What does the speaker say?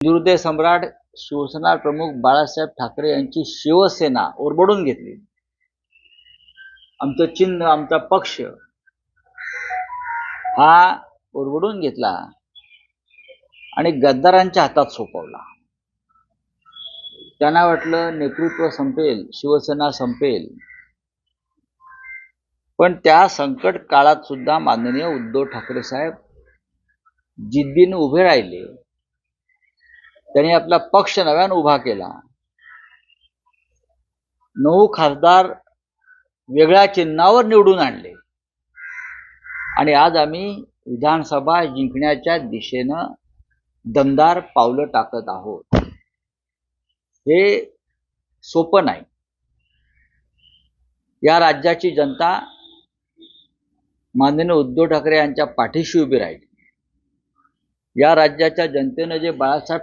हिंदुहृदय सम्राट शिवसेना प्रमुख बाळासाहेब ठाकरे यांची शिवसेना ओरबडून घेतली। आमचं चिन्ह, आमचा पक्ष हा ओरबडून घेतला आणि गद्दारांच्या हातात सोपवला। त्यांना वाटलं नेतृत्व संपेल, शिवसेना संपेल, पण त्या संकट काळात सुद्धा माननीय उद्धव ठाकरे साहेब जिद्दीने उभे राहिले। त्यांनी आपला पक्ष नव्याने उभा केला। 9 खासदार वेगळ्या चिन्हावर निवडून आणले आणि आज आम्ही विधानसभा जिंकण्याच्या दिशेनं दमदार पावलं टाकत आहोत। हे सोपं नाही। या राज्याची जनता माननीय उद्धव ठाकरे यांच्या पाठीशी उभी राहिली। या राज्याच्या जनतेने जे बाळासाहेब